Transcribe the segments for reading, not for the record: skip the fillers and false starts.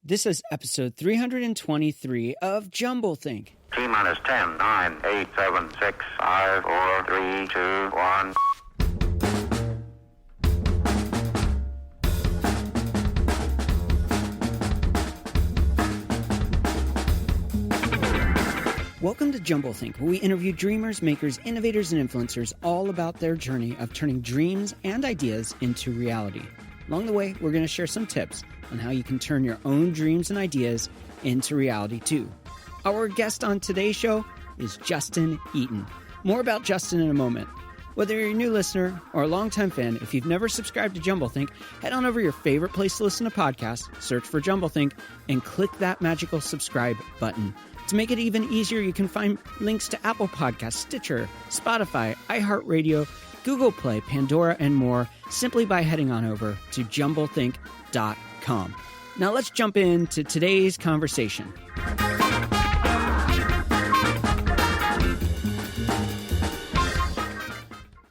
This is episode 323 of JumbleThink. T-minus 10, 9, 8, 7, 6, 5, 4, 3, 2, 1. Welcome to JumbleThink, where we interview dreamers, makers, innovators, and influencers all about their journey of turning dreams and ideas into reality. Along the way, we're going to share some tips on how you can turn your own dreams and ideas into reality too. Our guest on today's show is Justin Eaton. More about Justin in a moment. Whether you're a new listener or a longtime fan, if you've never subscribed to JumbleThink, head on over to your favorite place to listen to podcasts, search for JumbleThink, and click that magical subscribe button. To make it even easier, you can find links to Apple Podcasts, Stitcher, Spotify, iHeartRadio, Google Play, Pandora, and more simply by heading on over to jumbleThink.com. Now let's jump into today's conversation.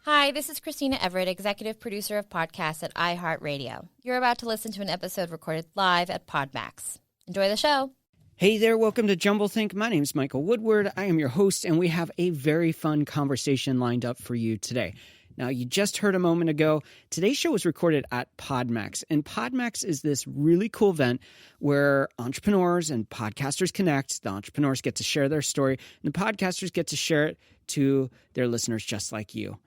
Hi, this is Christina Everett, executive producer of podcasts at iHeartRadio. You're about to listen to an episode recorded live at PodMax. Enjoy the show. Hey there, welcome to JumbleThink. My name's Michael Woodward. I am your host, and we have a very fun conversation lined up for you today. Now, you just heard a moment ago, today's show was recorded at PodMax, and PodMax is this really cool event where entrepreneurs and podcasters connect. The entrepreneurs get to share their story, and the podcasters get to share it to their listeners just like you.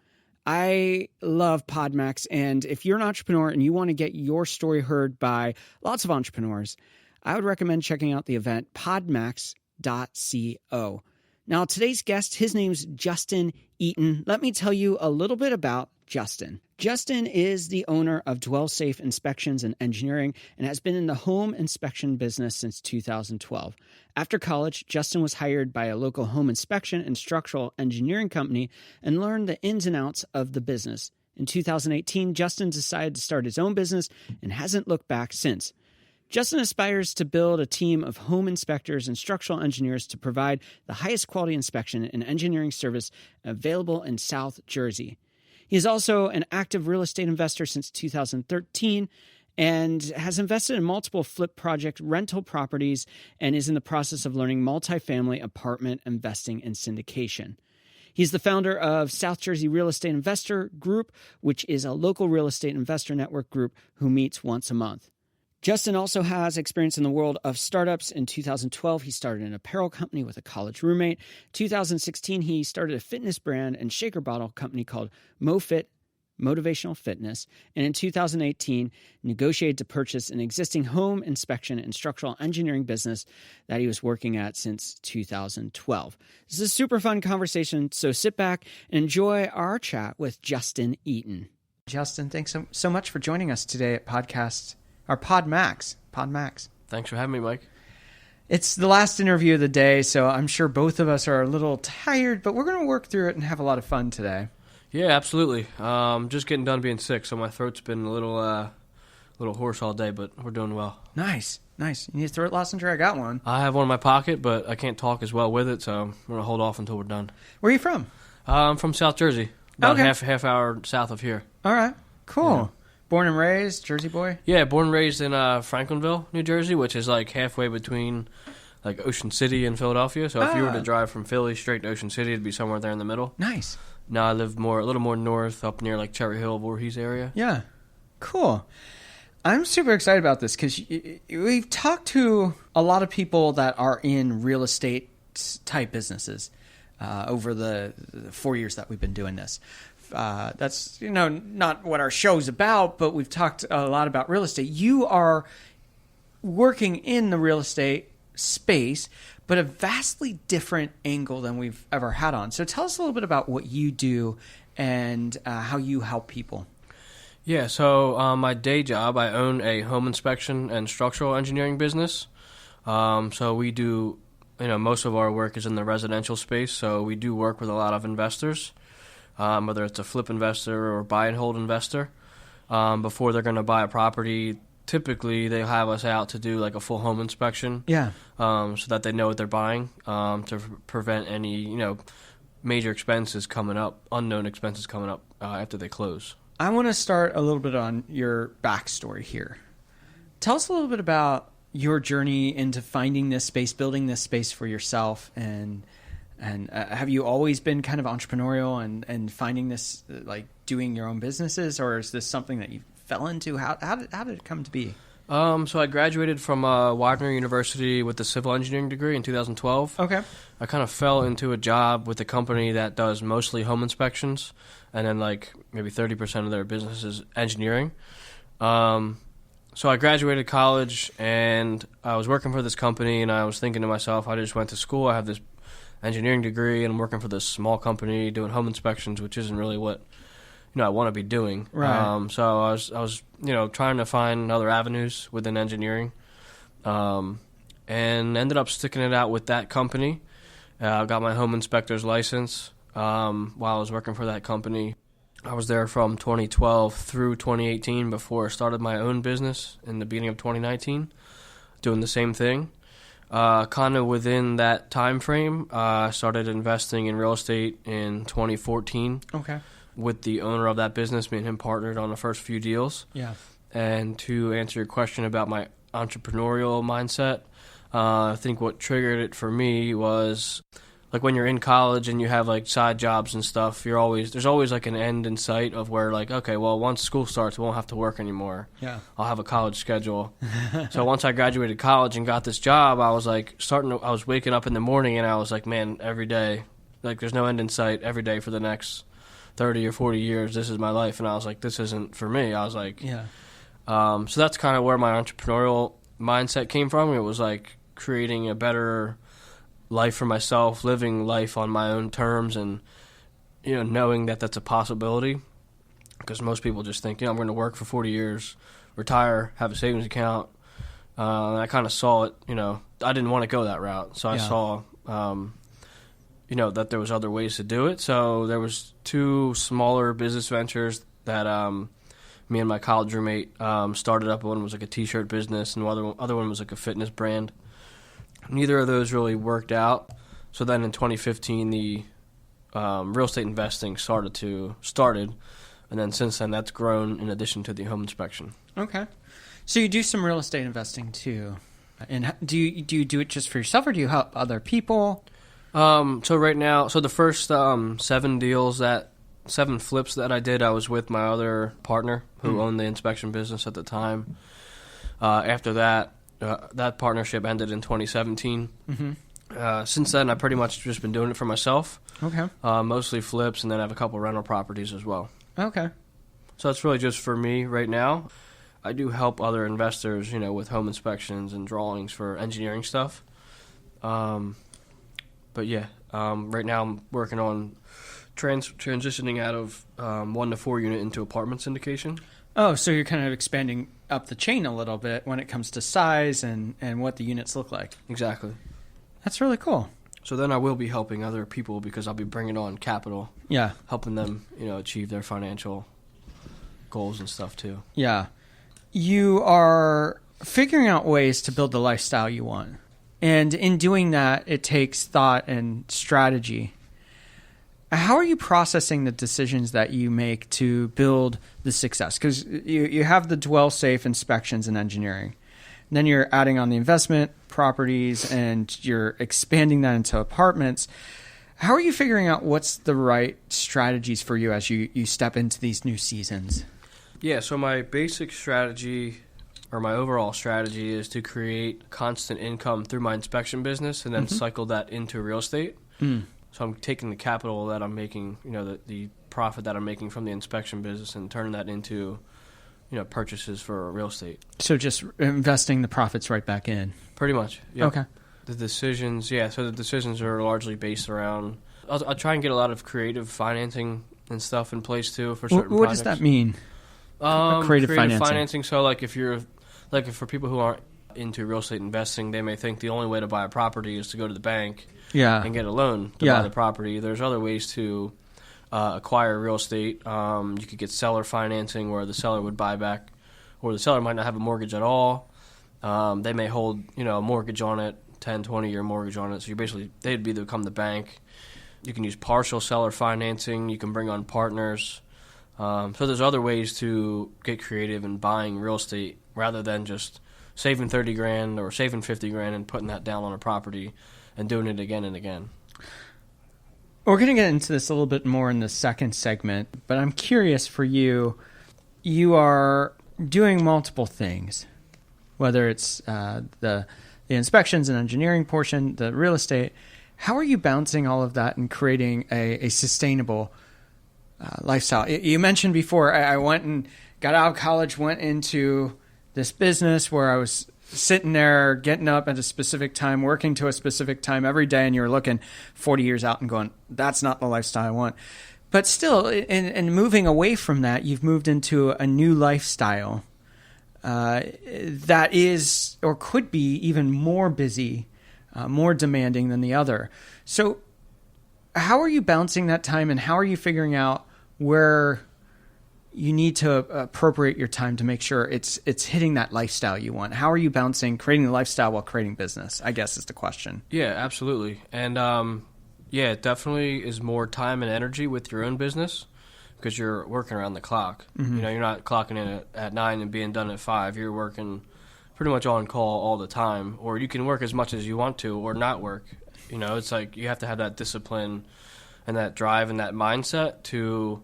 I love PodMax, and if you're an entrepreneur and you want to get your story heard by lots of entrepreneurs, I would recommend checking out the event podmax.co. Now, today's guest, his name's Justin Eaton. Let me tell you a little bit about Justin. Justin is the owner of DwellSafe Inspections and Engineering and has been in the home inspection business since 2012. After college, Justin was hired by a local home inspection and structural engineering company and learned the ins and outs of the business. In 2018, Justin decided to start his own business and hasn't looked back since. Justin aspires to build a team of home inspectors and structural engineers to provide the highest quality inspection and engineering service available in South Jersey. He is also an active real estate investor since 2013 and has invested in multiple flip project rental properties and is in the process of learning multifamily apartment investing and syndication. He's the founder of South Jersey Real Estate Investor Group, which is a local real estate investor network group who meets once a month. Justin also has experience in the world of startups. In 2012, he started an apparel company with a college roommate. 2016, he started a fitness brand and shaker bottle company called MoFit, Motivational Fitness. And in 2018, negotiated to purchase an existing home inspection and structural engineering business that he was working at since 2012. This is a super fun conversation, so sit back and enjoy our chat with Justin Eaton. Justin, thanks so much for joining us today at PodMax. Thanks for having me, Mike. It's the last interview of the day, so I'm sure both of us are a little tired, but we're going to work through it and have a lot of fun today. Yeah, absolutely. Just getting done being sick, so my throat's been a little hoarse all day, but we're doing well. Nice. You need a throat lounger? I got one. I have one in my pocket, but I can't talk as well with it, so I'm going to hold off until we're done. Where are you from? I'm from South Jersey, about okay. half hour south of here. All right, cool. Yeah. Born and raised, Jersey boy? Yeah, born and raised in Franklinville, New Jersey, which is like halfway between like Ocean City and Philadelphia. So if you were to drive from Philly straight to Ocean City, it'd be somewhere there in the middle. Nice. Now I live a little more north, up near like Cherry Hill, Voorhees area. Yeah, cool. I'm super excited about this because we've talked to a lot of people that are in real estate type businesses over the 4 years that we've been doing this. That's, not what our show's about, but we've talked a lot about real estate. You are working in the real estate space, but a vastly different angle than we've ever had on. So tell us a little bit about what you do and how you help people. Yeah, so my day job, I own a home inspection and structural engineering business. So we do, most of our work is in the residential space, so we do work with a lot of investors. Whether it's a flip investor or buy and hold investor. Before they're going to buy a property, typically they have us out to do like a full home inspection. Yeah. So that they know what they're buying, to prevent any, major expenses coming up, unknown expenses coming up after they close. I want to start a little bit on your backstory here. Tell us a little bit about your journey into finding this space, building this space for yourself, and have you always been kind of entrepreneurial and finding this, like doing your own businesses, or is this something that you fell into? How did it come to be? So I graduated from Widener University with a civil engineering degree in 2012. Okay. I kind of fell into a job with a company that does mostly home inspections, and then like maybe 30% of their business is engineering. So I graduated college, and I was working for this company, and I was thinking to myself, I just went to school, I have this engineering degree, and I'm working for this small company doing home inspections, which isn't really what I want to be doing. Right. So I was trying to find other avenues within engineering, and ended up sticking it out with that company. I got my home inspector's license while I was working for that company. I was there from 2012 through 2018 before I started my own business in the beginning of 2019, doing the same thing. Kind of within that time frame, I started investing in real estate in 2014. Okay. With the owner of that business. Me and him partnered on the first few deals. Yeah. And to answer your question about my entrepreneurial mindset, I think what triggered it for me was like when you're in college and you have like side jobs and stuff, there's always like an end in sight of where like, okay, well, once school starts, we won't have to work anymore. Yeah. I'll have a college schedule. So once I graduated college and got this job, I was like I was waking up in the morning and I was like, man, every day, like there's no end in sight every day for the next 30 or 40 years, this is my life. And I was like, this isn't for me. I was like, yeah. So that's kind of where my entrepreneurial mindset came from. It was like creating a better life for myself, living life on my own terms, and, knowing that that's a possibility. Because most people just think, I'm going to work for 40 years, retire, have a savings account. And I kind of saw it, I didn't want to go that route. So I saw, that there was other ways to do it. So there was 2 smaller business ventures that me and my college roommate started up. One was like a T-shirt business, and the other one was like a fitness brand. Neither of those really worked out. So then in 2015, the real estate investing started, and then since then that's grown in addition to the home inspection. Okay. So you do some real estate investing too, and do you do it just for yourself, or do you help other people? So right now, the first 7 flips that I did, I was with my other partner who owned the inspection business at the time. After that, that partnership ended in 2017. Mm-hmm. Since then, I've pretty much just been doing it for myself. Okay. Mostly flips, and then I have a couple rental properties as well. Okay. So it's really just for me right now. I do help other investors, with home inspections and drawings for engineering stuff. But yeah, right now I'm working on transitioning out of 1 to 4 unit into apartment syndication. Oh, so you're kind of expanding up the chain a little bit when it comes to size and what the units look like. Exactly. That's really cool. So then I will be helping other people because I'll be bringing on capital. Yeah. Helping them, achieve their financial goals and stuff too. Yeah. You are figuring out ways to build the lifestyle you want. And in doing that, it takes thought and strategy. How are you processing the decisions that you make to build the success? Because you have the DwellSafe Inspections and Engineering. And then you're adding on the investment properties, and you're expanding that into apartments. How are you figuring out what's the right strategies for you as you step into these new seasons? Yeah, so my basic strategy, or my overall strategy, is to create constant income through my inspection business and then cycle that into real estate. So I'm taking the capital that I'm making, the profit that I'm making from the inspection business, and turning that into, purchases for real estate. So just investing the profits right back in. Pretty much. Yep. Okay. The decisions are largely based around. I'll try and get a lot of creative financing and stuff in place too for certain projects. What does that mean? Creative financing. So if for people who aren't into real estate investing, they may think the only way to buy a property is to go to the bank and get a loan to buy the property. There's other ways to acquire real estate. You could get seller financing, where the seller would buy back, or the seller might not have a mortgage at all. They may hold a mortgage on it, 10, 20-year mortgage on it. So they'd become the bank. You can use partial seller financing. You can bring on partners. So there's other ways to get creative in buying real estate rather than just saving 30 grand or saving 50 grand and putting that down on a property and doing it again and again. We're going to get into this a little bit more in the second segment, but I'm curious for you. You are doing multiple things, whether it's the inspections and engineering portion, the real estate. How are you balancing all of that and creating a sustainable lifestyle? You mentioned before, I went and got out of college, went into this business where I was sitting there, getting up at a specific time, working to a specific time every day, and you're looking 40 years out and going, that's not the lifestyle I want. But still, in moving away from that, you've moved into a new lifestyle that is or could be even more busy, more demanding than the other. So how are you balancing that time, and how are you figuring out where you need to appropriate your time to make sure it's hitting that lifestyle you want? How are you balancing creating the lifestyle while creating business, I guess is the question. Yeah, absolutely. And it definitely is more time and energy with your own business because you're working around the clock. Mm-hmm. You're not clocking in at 9 and being done at 5. You're working pretty much on call all the time, or you can work as much as you want to or not work. It's like you have to have that discipline and that drive and that mindset to,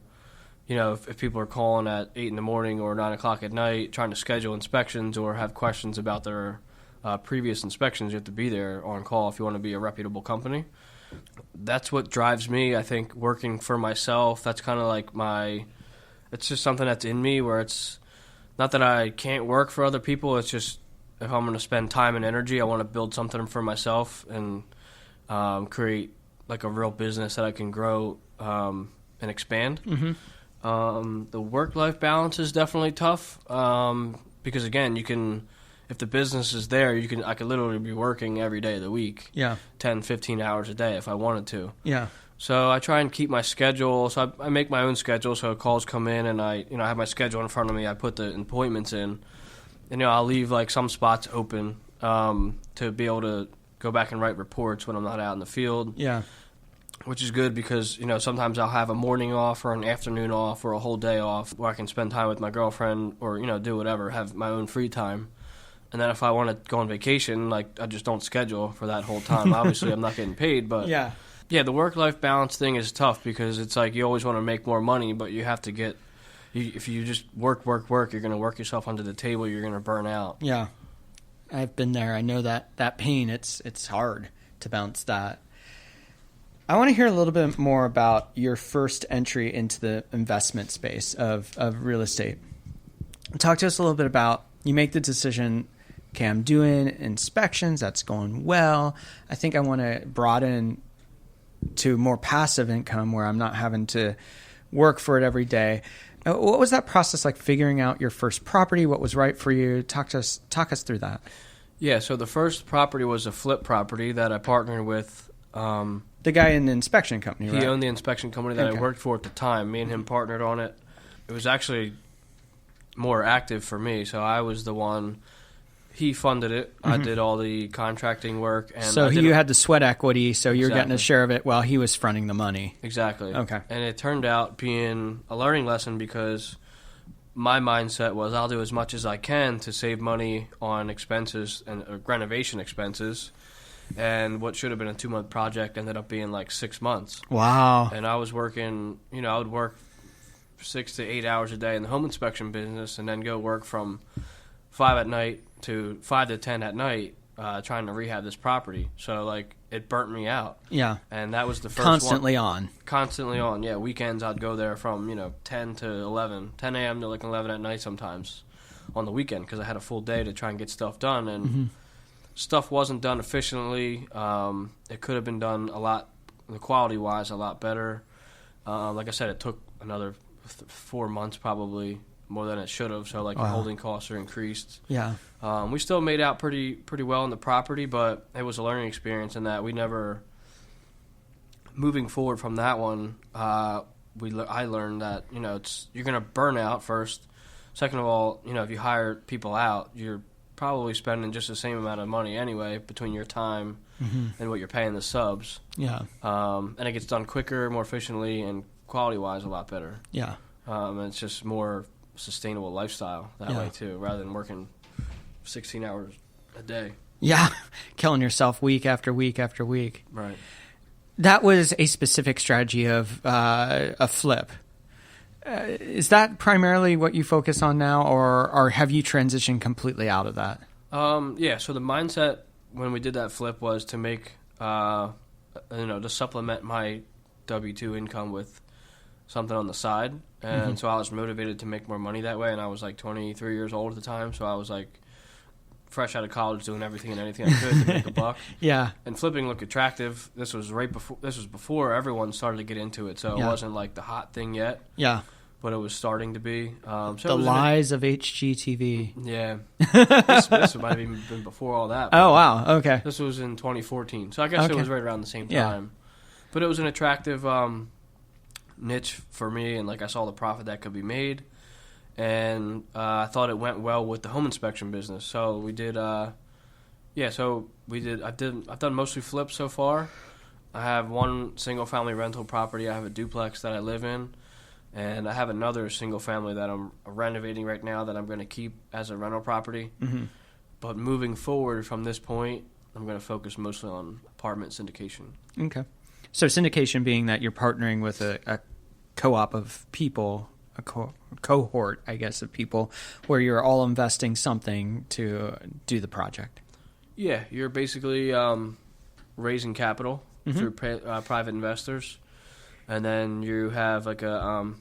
if people are calling at 8 in the morning or 9 o'clock at night trying to schedule inspections or have questions about their previous inspections, you have to be there on call if you want to be a reputable company. That's what drives me, I think, working for myself. That's kind of like it's just something that's in me where it's not that I can't work for other people. It's just if I'm going to spend time and energy, I want to build something for myself and create like a real business that I can grow and expand. Mm-hmm. The work-life balance is definitely tough because, again, you can, if the business is there, I could literally be working every day of the week, 10, 15 hours a day if I wanted to. Yeah. So I try and keep my schedule. So I make my own schedule. So calls come in, and I have my schedule in front of me. I put the appointments in, and I'll leave like some spots open to be able to go back and write reports when I'm not out in the field. Yeah. Which is good because, sometimes I'll have a morning off or an afternoon off or a whole day off where I can spend time with my girlfriend or, do whatever, have my own free time. And then if I want to go on vacation, I just don't schedule for that whole time. Obviously, I'm not getting paid, but yeah, the work-life balance thing is tough because it's like you always want to make more money, but you have to if you just work, you're going to work yourself under the table, you're going to burn out. Yeah, I've been there. I know that pain. It's hard to balance that. I want to hear a little bit more about your first entry into the investment space of real estate. Talk to us a little bit about, you make the decision, okay, I'm doing inspections, that's going well. I think I want to broaden to more passive income where I'm not having to work for it every day. What was that process like, figuring out your first property? What was right for you? Talk us through that. Yeah, so the first property was a flip property that I partnered with. The guy in the inspection company, right? He owned the inspection company that I worked for at the time. Me and him partnered on it. It was actually more active for me, so I was the one. He funded it. Mm-hmm. I did all the contracting work. And so you had the sweat equity, so you're getting a share of it while he was fronting the money. Exactly. Okay. And it turned out being a learning lesson because my mindset was I'll do as much as I can to save money on expenses and renovation expenses. And what should have been a 2-month project ended up being like 6 months. Wow. And I was working, I would work 6 to 8 hours a day in the home inspection business and then go work from 5 at night to 5 to 10 at night trying to rehab this property. So, it burnt me out. Yeah. And that was the first Constantly on. Constantly on, yeah. Weekends I'd go there from, 10 to 11, 10 a.m. to 11 at night sometimes on the weekend because I had a full day to try and get stuff done. And mm-hmm. Stuff wasn't done efficiently. It could have been done quality-wise, a lot better. Like I said, it took another 4 months probably, more than it should have. So, wow. The holding costs are increased. Yeah. We still made out pretty well in the property, but it was a learning experience in that we never, moving forward from that one, I learned that, you're going to burn out first. Second of all, if you hire people out, you're probably spending just the same amount of money anyway between your time mm-hmm. and what you're paying the subs. Yeah. And it gets done quicker, more efficiently, and quality-wise a lot better. Yeah. And it's just more sustainable lifestyle that way too, rather than working 16 hours a day. Yeah, killing yourself week after week after week. Right. That was a specific strategy of a flip. Is that primarily what you focus on now, or have you transitioned completely out of that? Yeah, so the mindset when we did that flip was to make, to supplement my W-2 income with something on the side. And so I was motivated to make more money that way, and I was like 23 years old at the time, so I was like fresh out of college doing everything and anything I could to make a buck. Yeah. And flipping looked attractive. This was before everyone started to get into it, so it wasn't like the hot thing yet. Yeah. But it was starting to be. So the lies of HGTV. Yeah. This might have even been before all that. Oh, wow. Okay. This was in 2014. So I guess it was right around the same time. But it was an attractive niche for me, and like I saw the profit that could be made. And I thought it went well with the home inspection business. So we did, I've done mostly flips so far. I have one single-family rental property. I have a duplex that I live in. And I have another single-family that I'm renovating right now that I'm going to keep as a rental property. Mm-hmm. But moving forward from this point, I'm going to focus mostly on apartment syndication. Okay. So syndication being that you're partnering with a co-op of people, a cohort, I guess, of people where you're all investing something to do the project. Yeah, you're basically raising capital through private investors, and then you have like a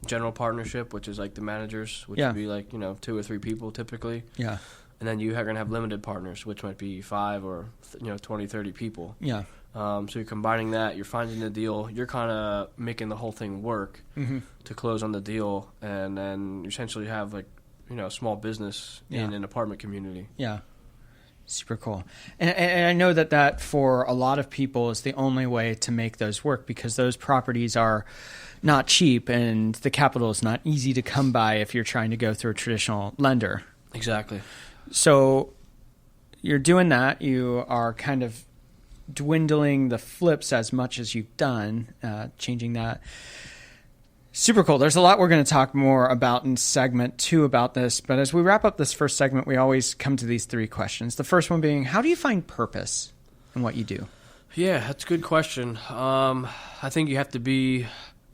general partnership, which is like the managers, which would be like 2 or 3 people typically. Yeah, and then you are going to have limited partners, which might be 5 or 20, 30 people. Yeah. So you're combining that, you're finding the deal, you're kind of making the whole thing work to close on the deal, and then you essentially have like, a small business in an apartment community. Yeah. Super cool. And I know that for a lot of people is the only way to make those work, because those properties are not cheap and the capital is not easy to come by if you're trying to go through a traditional lender. Exactly. So you're doing that. You are kind of dwindling the flips as much as you've done, changing that. Super cool. There's a lot we're going to talk more about in segment 2 about this, but as we wrap up this first segment, we always come to these 3 questions. The first one being, how do you find purpose in what you do? Yeah, that's a good question. I think you have to be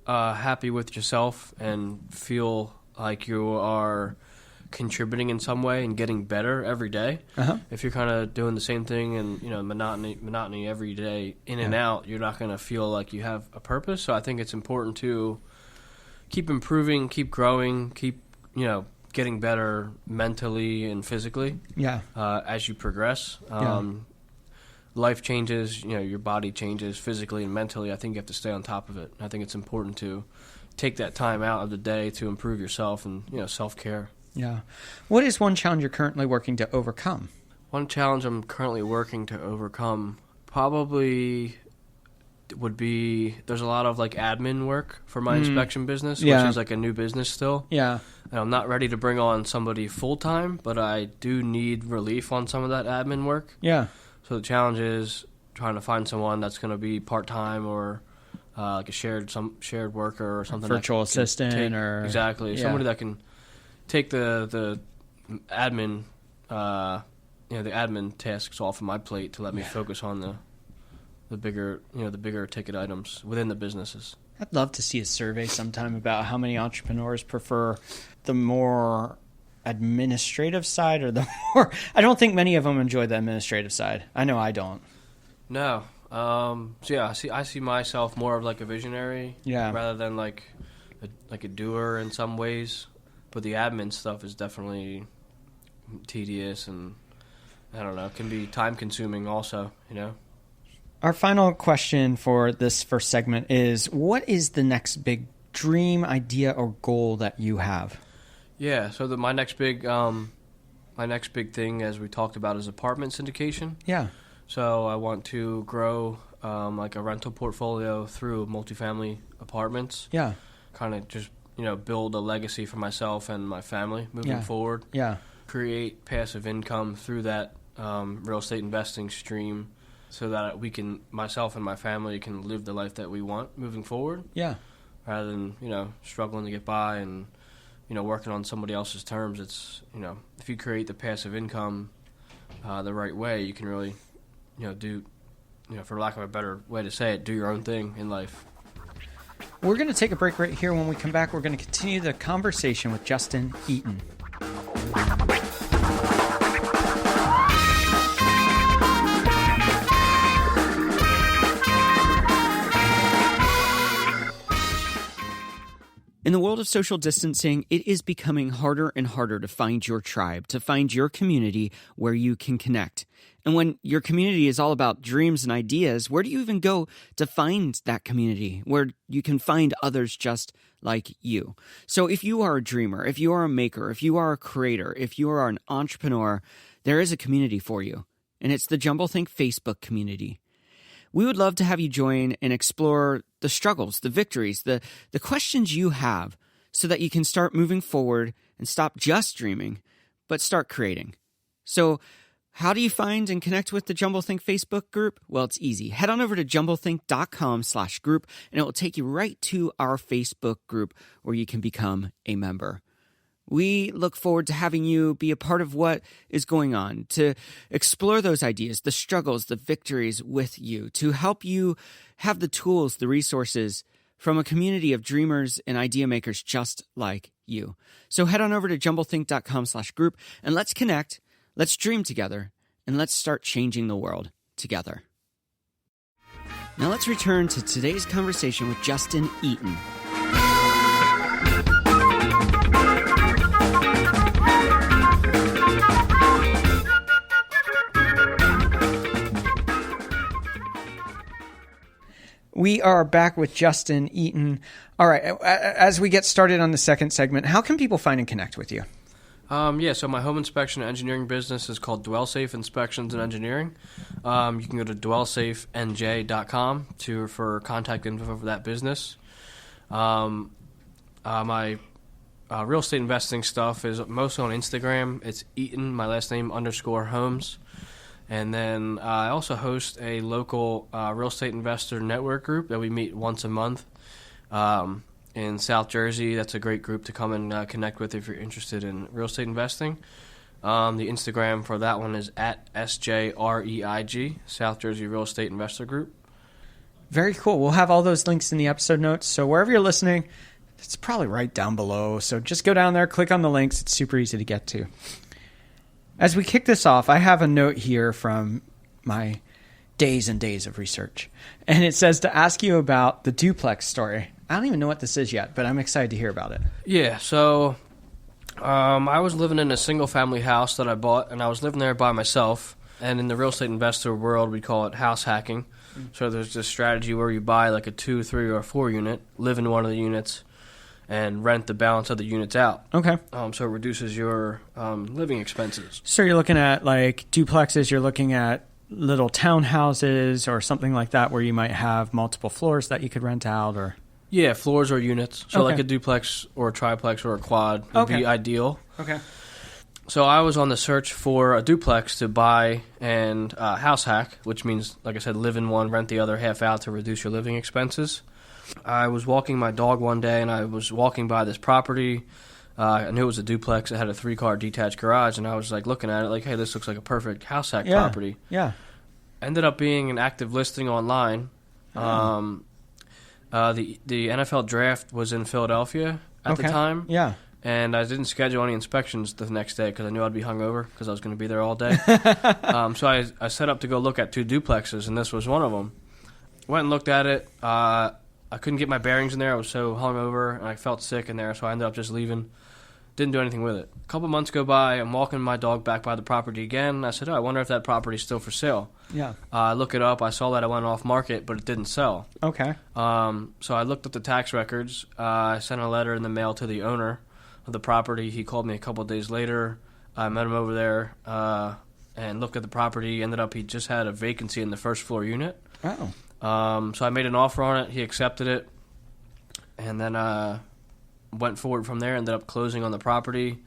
happy with yourself and feel like you are contributing in some way and getting better every day. If you're kind of doing the same thing and monotony every day in and out, you're not going to feel like you have a purpose. So I think it's important to keep improving, keep growing, keep getting better mentally and physically. As you progress. Life changes, your body changes physically and mentally. I think you have to stay on top of it. I think it's important to take that time out of the day to improve yourself and self-care. Yeah. What is one challenge you're currently working to overcome? One challenge I'm currently working to overcome probably would be, there's a lot of like admin work for my inspection business, which is like a new business still. Yeah. And I'm not ready to bring on somebody full-time, but I do need relief on some of that admin work. Yeah. So the challenge is trying to find someone that's going to be part-time or like a shared worker or something. Virtual assistant or... Exactly. Somebody that can take the admin the admin tasks off of my plate to let me focus on the bigger ticket items within the businesses. I'd love to see a survey sometime about how many entrepreneurs prefer the more administrative side or the more... I don't think many of them enjoy the administrative side. I know I don't. No. I see myself more of like a visionary rather than like a doer in some ways. But the admin stuff is definitely tedious and, I don't know, can be time-consuming also, Our final question for this first segment is, what is the next big dream, idea, or goal that you have? Yeah, so my next big thing, as we talked about, is apartment syndication. Yeah. So I want to grow like a rental portfolio through multifamily apartments. Yeah. Kind of just build a legacy for myself and my family moving forward. Yeah. Create passive income through that real estate investing stream so that myself and my family can live the life that we want moving forward. Yeah. Rather than, struggling to get by and working on somebody else's terms. It's, if you create the passive income the right way, you can really, do, for lack of a better way to say it, do your own thing in life. We're going to take a break right here. When we come back, we're going to continue the conversation with Justin Eaton. In the world of social distancing, it is becoming harder and harder to find your tribe, to find your community where you can connect. And when your community is all about dreams and ideas, where do you even go to find that community where you can find others just like you? So if you are a dreamer, if you are a maker, if you are a creator, if you are an entrepreneur, there is a community for you. And it's the jumbleThink Facebook community. We would love to have you join and explore the struggles, the victories, the questions you have so that you can start moving forward and stop just dreaming, but start creating. So how do you find and connect with the jumbleThink Facebook group? Well, it's easy. Head on over to jumblethink.com/group, and it will take you right to our Facebook group where you can become a member. We look forward to having you be a part of what is going on, to explore those ideas, the struggles, the victories with you, to help you have the tools, the resources from a community of dreamers and idea makers just like you. So head on over to jumblethink.com/group and let's connect, let's dream together, and let's start changing the world together. Now let's return to today's conversation with Justin Eaton. We are back with Justin Eaton. All right, as we get started on the second segment, how can people find and connect with you? So my home inspection and engineering business is called DwellSafe Inspections and Engineering. You can go to dwellsafenj.com for contact info for that business. My real estate investing stuff is mostly on Instagram. It's Eaton, my last name, _Homes. And then I also host a local real estate investor network group that we meet once a month in South Jersey. That's a great group to come and connect with if you're interested in real estate investing. The Instagram for that one is at SJREIG, South Jersey Real Estate Investor Group. Very cool. We'll have all those links in the episode notes. So wherever you're listening, it's probably right down below. So just go down there, click on the links. It's super easy to get to. As we kick this off, I have a note here from my days and days of research. And it says to ask you about the duplex story. I don't even know what this is yet, but I'm excited to hear about it. Yeah, so I was living in a single-family house that I bought, and I was living there by myself. And in the real estate investor world, we call it house hacking. So there's this strategy where you buy like a 2, 3, or 4 unit, live in one of the units, and rent the balance of the units out. Okay. So it reduces your living expenses. So you're looking at like duplexes, you're looking at little townhouses or something like that where you might have multiple floors that you could rent out or... Yeah, floors or units. So like a duplex or a triplex or a quad would be ideal. Okay. So I was on the search for a duplex to buy and house hack, which means, like I said, live in one, rent the other half out to reduce your living expenses. I was walking my dog one day, and I was walking by this property. I knew it was a duplex. It had a 3-car detached garage, and I was like looking at it like, hey, this looks like a perfect house hack property. Yeah. Ended up being an active listing online. The NFL draft was in Philadelphia at the time. Yeah. And I didn't schedule any inspections the next day because I knew I'd be hungover because I was going to be there all day. So I set up to go look at 2 duplexes, and this was one of them. Went and looked at it. I couldn't get my bearings in there. I was so hungover, and I felt sick in there, so I ended up just leaving. Didn't do anything with it. A couple months go by. I'm walking my dog back by the property again. I said, I wonder if that property's still for sale. Yeah. I look it up. I saw that it went off market, but it didn't sell. Okay. So I looked up the tax records. I sent a letter in the mail to the owner of the property. He called me a couple of days later. I met him over there and looked at the property. Ended up he just had a vacancy in the first floor unit. Oh. So I made an offer on it. He accepted it, and then went forward from there. Ended up closing on the property.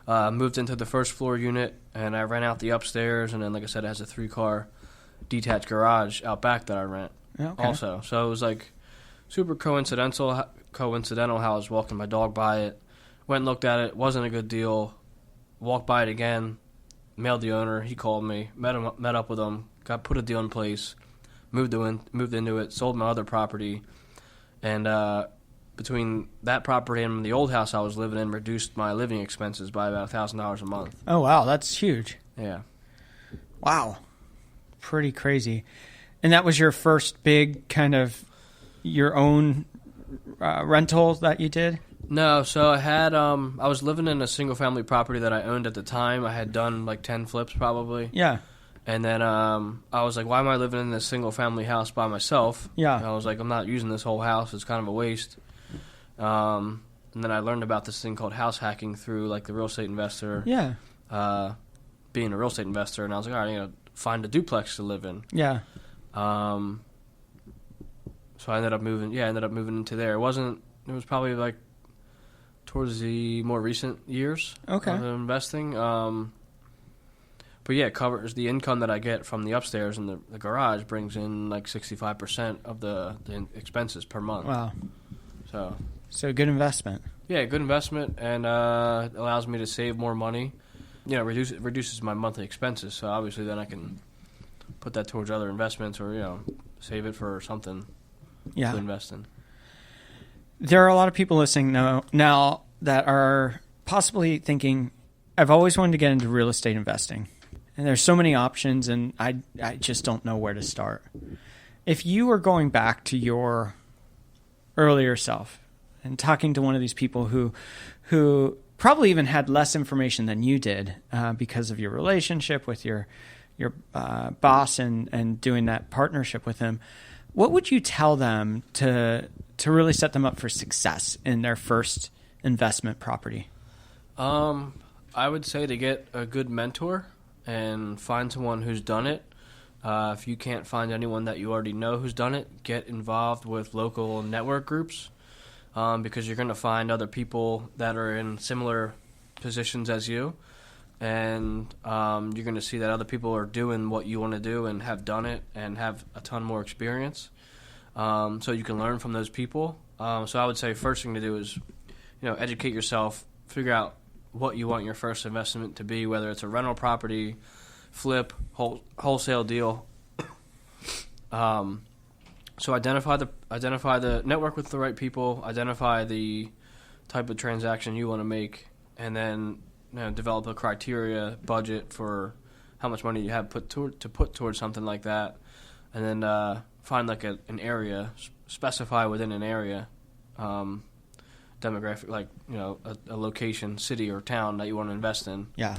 Moved into the first floor unit, and I rent out the upstairs. And then, like I said, it has a 3-car detached garage out back that I rent also. So it was like super coincidental how I was walking my dog by it. Went and looked at it. Wasn't a good deal. Walked by it again. Mailed the owner. He called me. Met up with him. Put a deal in place. Moved into it. Sold my other property. And between that property and the old house I was living in, reduced my living expenses by about $1,000 a month. Oh, wow. That's huge. Yeah. Wow. Pretty crazy. And that was your first big kind of your own rental that you did? No. So I had, I was living in a single family property that I owned at the time. I had done like 10 flips probably. Yeah. And then I was like, why am I living in this single family house by myself? Yeah. And I was like, I'm not using this whole house. It's kind of a waste. And then I learned about this thing called house hacking through like the real estate investor. Yeah. Being a real estate investor, and I was like, all right, find a duplex to live in. Yeah. So I ended up moving into there. It was probably like towards the more recent years of investing. But yeah, it covers the income that I get from the upstairs, and the garage brings in like 65% of the expenses per month. Wow. So good investment. Yeah, good investment, and it allows me to save more money. Reduces my monthly expenses. So obviously, then I can put that towards other investments, or save it for something to invest in. There are a lot of people listening now that are possibly thinking, I've always wanted to get into real estate investing. And there's so many options, and I just don't know where to start. If you were going back to your earlier self and talking to one of these people who probably even had less information than you did because of your relationship with your boss and doing that partnership with him, what would you tell them to really set them up for success in their first investment property? I would say to get a good mentor and find someone who's done it. If you can't find anyone that you already know who's done it, get involved with local network groups because you're going to find other people that are in similar positions as you, and you're going to see that other people are doing what you want to do and have done it and have a ton more experience. So you can learn from those people. So I would say first thing to do is, educate yourself, figure out what you want your first investment to be, whether it's a rental property, flip, wholesale deal. So identify the network with the right people, identify the type of transaction you want to make, and then develop a criteria budget for how much money you have to put towards something like that, and then find like an area, specify within an area, demographic, like a location, city or town that you want to invest in. Yeah.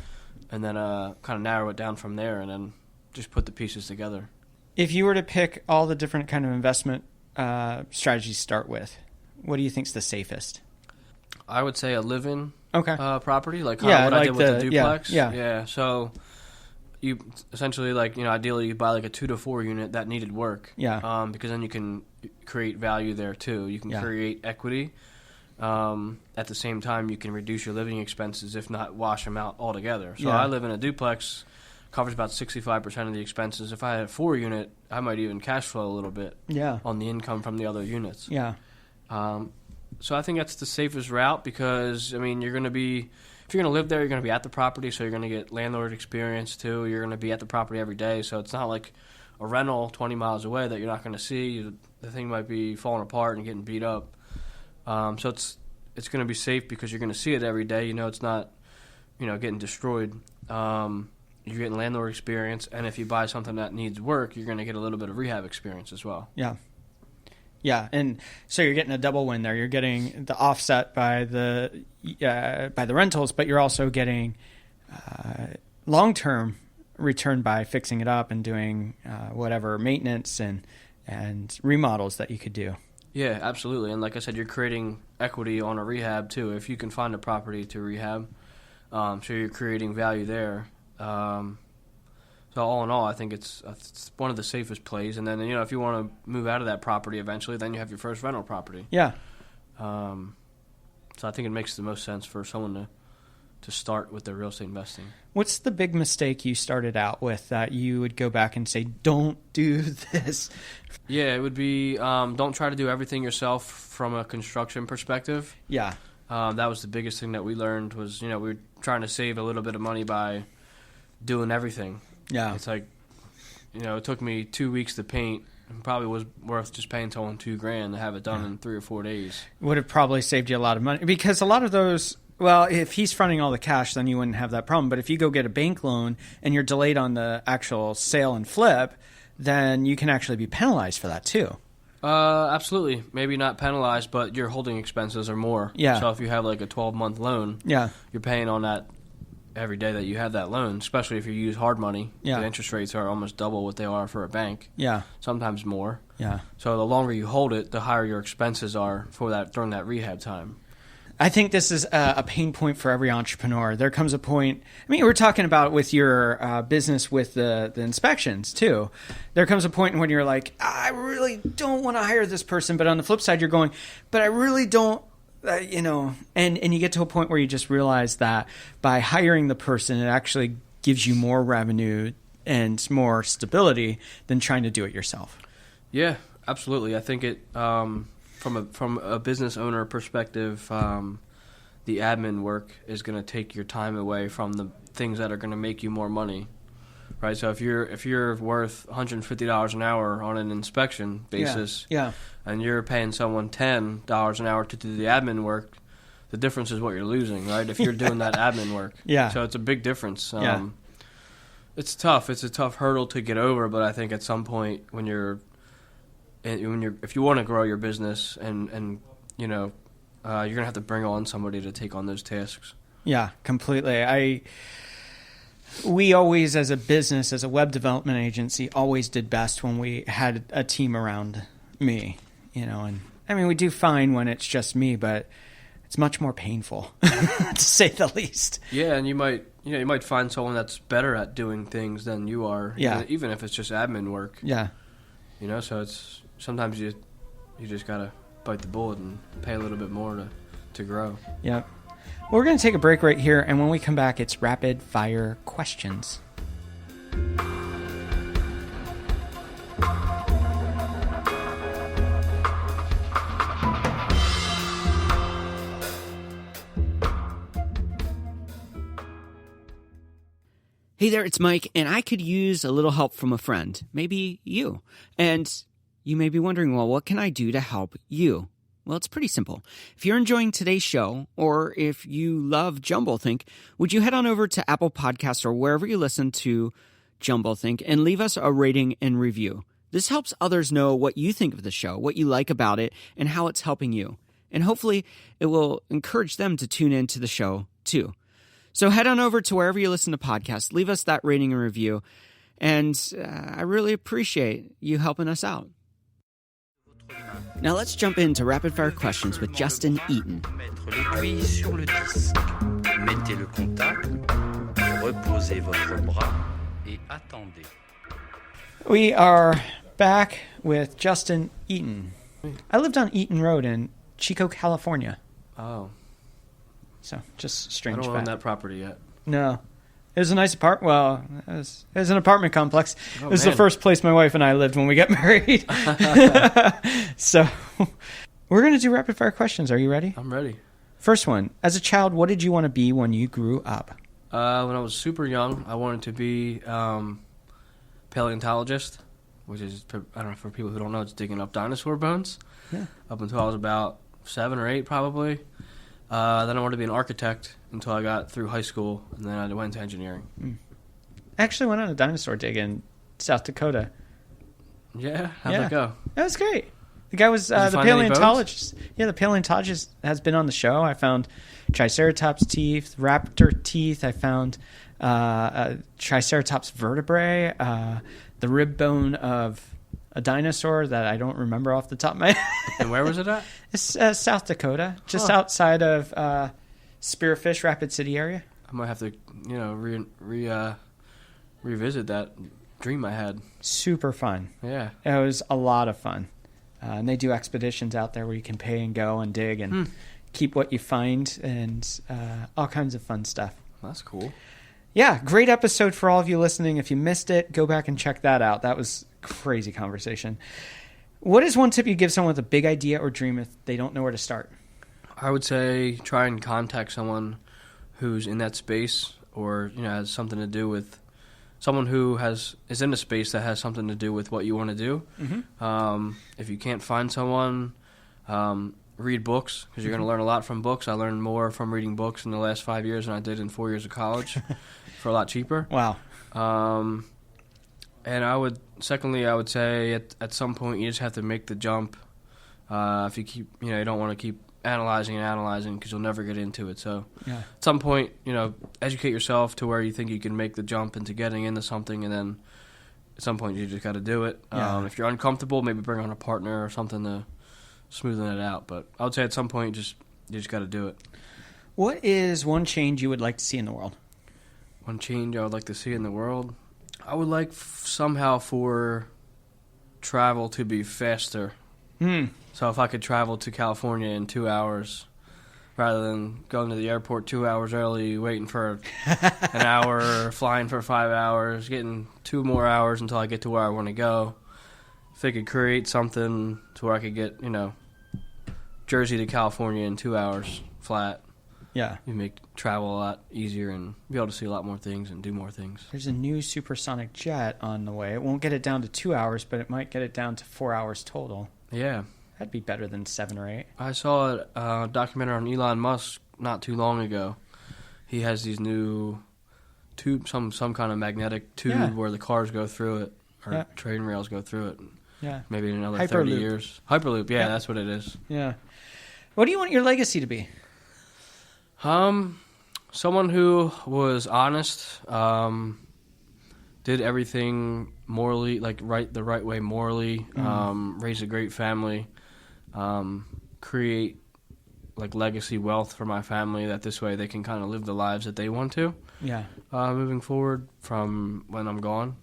And then kind of narrow it down from there, and then just put the pieces together. If you were to pick all the different kind of investment strategies to start with, what do you think is the safest? I would say a live-in property, like what I did with the duplex. Yeah. So you essentially ideally you buy like a 2 to 4 unit that needed work. Yeah. Because then you can create value there too. You can create equity. At the same time, you can reduce your living expenses, if not wash them out altogether. So I live in a duplex, covers about 65% of the expenses. If I had a 4 unit, I might even cash flow a little bit on the income from the other units. Yeah. So I think that's the safest route because, you're going to be, if you're going to live there, you're going to be at the property, so you're going to get landlord experience too. You're going to be at the property every day, so it's not like a rental 20 miles away that you're not going to see. The thing might be falling apart and getting beat up. So it's going to be safe because you're going to see it every day. It's not, getting destroyed. You're getting landlord experience, and if you buy something that needs work, you're going to get a little bit of rehab experience as well. Yeah. Yeah, and so you're getting a double win there. You're getting the offset by the rentals, but you're also getting long-term return by fixing it up and doing whatever maintenance and remodels that you could do. Yeah, absolutely. And like I said, you're creating equity on a rehab too. If you can find a property to rehab, so you're creating value there. So all in all, I think it's one of the safest plays. And then, if you want to move out of that property eventually, then you have your first rental property. Yeah. So I think it makes the most sense for someone to start with their real estate investing. What's the big mistake you started out with that you would go back and say, don't do this? Yeah, it would be don't try to do everything yourself from a construction perspective. Yeah. That was the biggest thing that we learned was, we were trying to save a little bit of money by doing everything. Yeah. It's like, it took me 2 weeks to paint. It probably was worth just paying someone $2,000 to have it done in 3 or 4 days. Would have probably saved you a lot of money because a lot of those, well, if he's fronting all the cash, then you wouldn't have that problem. But if you go get a bank loan and you're delayed on the actual sale and flip, then you can actually be penalized for that too. Absolutely. Maybe not penalized, but your holding expenses are more. Yeah. So if you have like a 12-month loan, yeah, you're paying on that every day that you have that loan, especially if you use hard money. Yeah. The interest rates are almost double what they are for a bank. Yeah. Sometimes more. Yeah. So the longer you hold it, the higher your expenses are for that during that rehab time. I think this is a pain point for every entrepreneur. There comes a point, we're talking about with your business with the inspections too. There comes a point when you're like, I really don't want to hire this person. But on the flip side, you're going, but I really don't, and you get to a point where you just realize that by hiring the person, it actually gives you more revenue and more stability than trying to do it yourself. Yeah, absolutely. I think it, From a business owner perspective, the admin work is going to take your time away from the things that are going to make you more money, right? So if you're worth $150 an hour on an inspection basis, yeah. and you're paying someone $10 an hour to do the admin work, the difference is what you're losing, right? If you're doing that admin work, yeah. So it's a big difference. Yeah. It's tough. It's a tough hurdle to get over, but I think at some point if you want to grow your business and you're gonna have to bring on somebody to take on those tasks. Yeah, completely. We always, as a business, as a web development agency, always did best when we had a team around me. And we do fine when it's just me, but it's much more painful to say the least. Yeah, and you might find someone that's better at doing things than you are. Yeah. Even if it's just admin work. Yeah. So it's sometimes you just gotta bite the bullet and pay a little bit more to grow. Yep. Well, we're going to take a break right here, and when we come back, it's rapid fire questions. Hey there, it's Mike, and I could use a little help from a friend, maybe you. And you may be wondering, well, what can I do to help you? Well, it's pretty simple. If you're enjoying today's show, or if you love jumbleThink, would you head on over to Apple Podcasts or wherever you listen to jumbleThink and leave us a rating and review. This helps others know what you think of the show, what you like about it, and how it's helping you. And hopefully it will encourage them to tune in to the show too. So head on over to wherever you listen to podcasts, leave us that rating and review, and I really appreciate you helping us out. Now let's jump into rapid fire questions with Justin Eaton. L'aiguille sur le disque. Mettez le contact, reposez votre bras et attendez. We are back with Justin Eaton. I lived on Eaton Road in Chico, California. Oh. So, just strange I don't fact. own that property yet. No. It was a nice apartment. Well, it was an apartment complex. Oh, it was man. the first place my wife and I lived when we got married. So, we're going to do rapid fire questions. Are you ready? I'm ready. First one. As a child, what did you want to be when you grew up? When I was super young, I wanted to be paleontologist, which is, I don't know, for people who don't know, it's digging up dinosaur bones. Yeah. Up until I was about 7 or 8, probably. Then I wanted to be an architect until I got through high school, and then I went into engineering. I actually went on a dinosaur dig in South Dakota. Yeah? How'd that go? That was great. The guy was Did you the find any paleontologist. Yeah, the paleontologist has been on the show. I found Triceratops teeth, raptor teeth. I found Triceratops vertebrae, the rib bone of a dinosaur that I don't remember off the top of my head. And where was it at? It's South Dakota, just outside of Spearfish, Rapid City area. I might have to, revisit that dream I had. Super fun. Yeah. It was a lot of fun. And they do expeditions out there where you can pay and go and dig and keep what you find and all kinds of fun stuff. That's cool. Yeah, great episode for all of you listening. If you missed it, go back and check that out. That was a crazy conversation. What is one tip you give someone with a big idea or dream if they don't know where to start? I would say try and contact someone who's in that space, or has something to do with someone who is in a space that has something to do with what you want to do. Mm-hmm. If you can't find someone, read books, because you're going to learn a lot from books. I learned more from reading books in the last 5 years than I did in 4 years of college for a lot cheaper. Wow. And I would say at some point you just have to make the jump. If you keep, you don't want to keep analyzing because you'll never get into it. So Yeah. at some point, educate yourself to where you think you can make the jump into getting into something, and then at some point you just got to do it. Yeah. If you're uncomfortable, maybe bring on a partner or something to smoothen it out. But I would say at some point you just got to do it. What is one change you would like to see in the world? One change I would like to see in the world, I would like somehow for travel to be faster. So if I could travel to California in 2 hours, rather than going to the airport 2 hours early, waiting for an hour, flying for 5 hours, getting 2 more hours until I get to where I want to go. If they could create something to where I could get, Jersey to California in 2 hours flat, Yeah. you make travel a lot easier and be able to see a lot more things and do more things. There's a new supersonic jet on the way. It won't get it down to 2 hours, but it might get it down to 4 hours total. Yeah. That'd be better than 7 or 8. I saw a documentary on Elon Musk not too long ago. He has these new tube, some kind of magnetic tube where the cars go through it, or train rails go through it. Yeah. Maybe in another Hyperloop. 30 years. Hyperloop, yeah, that's what it is. Yeah. What do you want your legacy to be? Someone who was honest, did everything morally, the right way morally, raised a great family, create legacy wealth for my family, that this way they can kind of live the lives that they want to. Yeah. Moving forward from when I'm gone.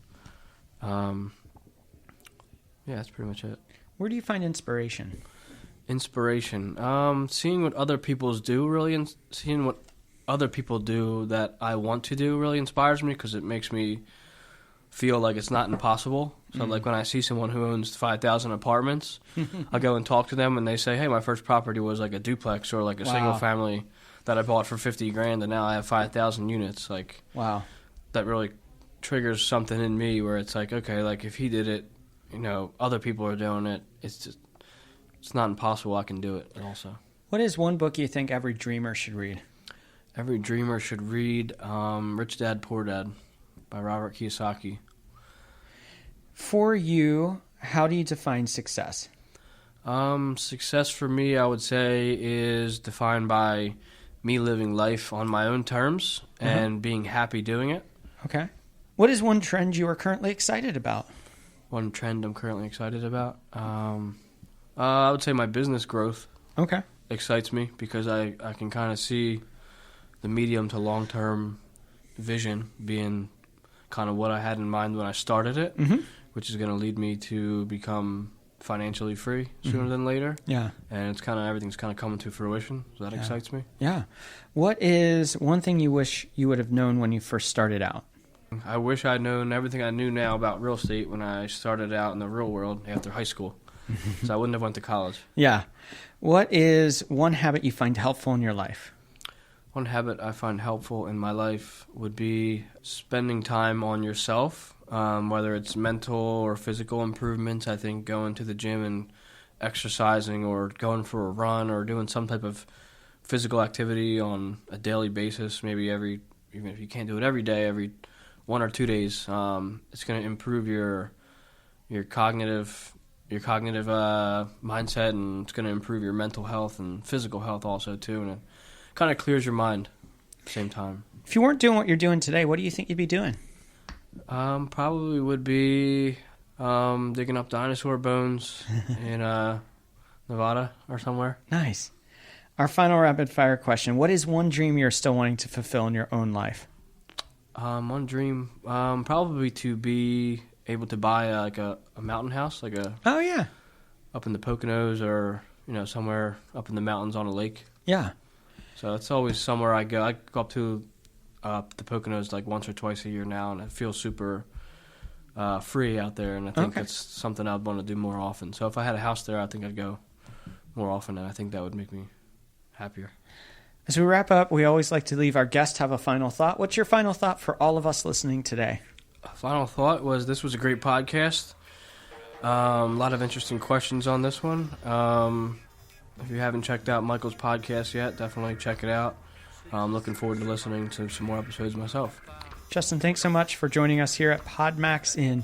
Yeah, that's pretty much it. Where do you find inspiration? Inspiration. Seeing what other people do really, seeing what other people do that I want to do really inspires me, because it makes me feel like it's not impossible. So when I see someone who owns 5,000 apartments, I go and talk to them, and they say, hey, my first property was a duplex or a single family that I bought for $50,000, and now I have 5,000 units. Wow. That really triggers something in me where it's okay, if he did it, other people are doing it. It's not impossible. I can do it also. What is one book you think every dreamer should read? Every dreamer should read Rich Dad, Poor Dad by Robert Kiyosaki. For you, how do you define success? Success for me, I would say, is defined by me living life on my own terms and being happy doing it. Okay. What is one trend you are currently excited about? One trend I'm currently excited about? I would say my business growth. Okay. Excites me because I can kind of see the medium to long-term vision being kind of what I had in mind when I started it, which is going to lead me to become financially free sooner than later. Yeah. And it's everything's kind of coming to fruition, so that excites me. Yeah. What is one thing you wish you would have known when you first started out? I wish I'd known everything I knew now about real estate when I started out in the real world after high school. So I wouldn't have went to college. Yeah. What is one habit you find helpful in your life? One habit I find helpful in my life would be spending time on yourself, whether it's mental or physical improvements. I think going to the gym and exercising or going for a run or doing some type of physical activity on a daily basis, maybe even if you can't do it every day, every 1 or 2 days, it's going to improve your cognitive mindset, and it's going to improve your mental health and physical health also too, and it kind of clears your mind at the same time. If you weren't doing what you're doing today, what do you think you'd be doing? Probably would be digging up dinosaur bones in Nevada or somewhere. Nice. Our final rapid fire question: what is one dream you're still wanting to fulfill in your own life? One dream, probably to be able to buy a mountain house, Oh yeah, up in the Poconos or somewhere up in the mountains on a lake. Yeah. So it's always somewhere I go. I go up to the Poconos once or twice a year now, and I feel super free out there. And I think it's something I'd want to do more often. So if I had a house there, I think I'd go more often, and I think that would make me happier. As we wrap up, we always like to leave our guests have a final thought. What's your final thought for all of us listening today? Final thought was this was a great podcast. A lot of interesting questions on this one. If you haven't checked out Michael's podcast yet, definitely check it out. I'm looking forward to listening to some more episodes myself. Justin, thanks so much for joining us here at PodMax in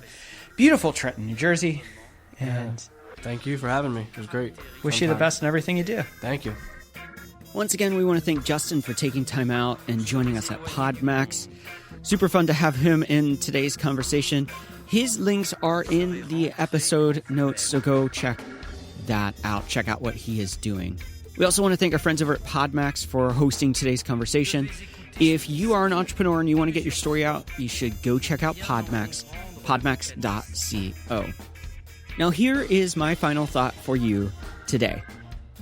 beautiful Trenton, New Jersey. And thank you for having me. It was great. Wish you the best in everything you do. Thank you. Once again, we want to thank Justin for taking time out and joining us at PodMax. Super fun to have him in today's conversation. His links are in the episode notes, so go check that out. Check out what he is doing. We also want to thank our friends over at PodMax for hosting today's conversation. If you are an entrepreneur and you want to get your story out, you should go check out PodMax, podmax.co. Now, here is my final thought for you today.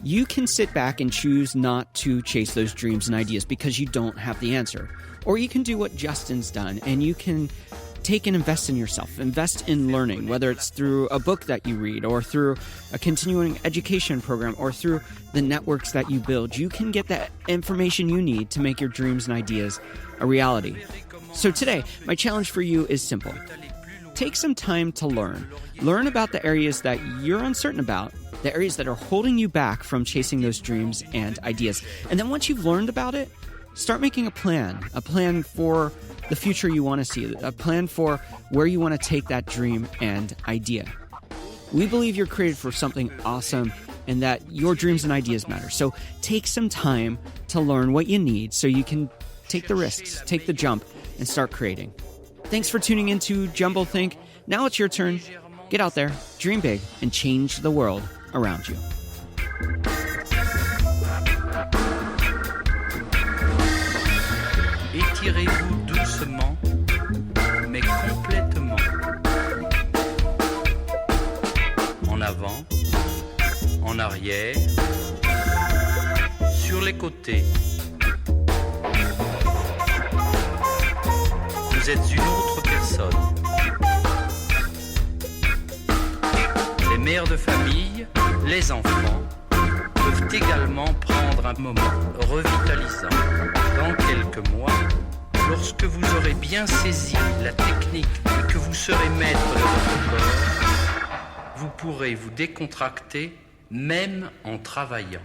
You can sit back and choose not to chase those dreams and ideas because you don't have the answer. Or you can do what Justin's done, and you can take and invest in yourself, invest in learning, whether it's through a book that you read or through a continuing education program or through the networks that you build. You can get that information you need to make your dreams and ideas a reality. So today, my challenge for you is simple. Take some time to learn. Learn about the areas that you're uncertain about, the areas that are holding you back from chasing those dreams and ideas. And then once you've learned about it, start making a plan for the future you want to see, a plan for where you want to take that dream and idea. We believe you're created for something awesome and that your dreams and ideas matter. So take some time to learn what you need so you can take the risks, take the jump, and start creating. Thanks for tuning into JumbleThink. Now it's your turn. Get out there, dream big, and change the world around you. Étirez-vous doucement, mais complètement. En avant, en arrière, sur les côtés. Vous êtes une autre personne. Les mères de famille, les enfants, peuvent également prendre un moment revitalisant. Dans quelques mois, lorsque vous aurez bien saisi la technique et que vous serez maître de votre corps, vous pourrez vous décontracter même en travaillant.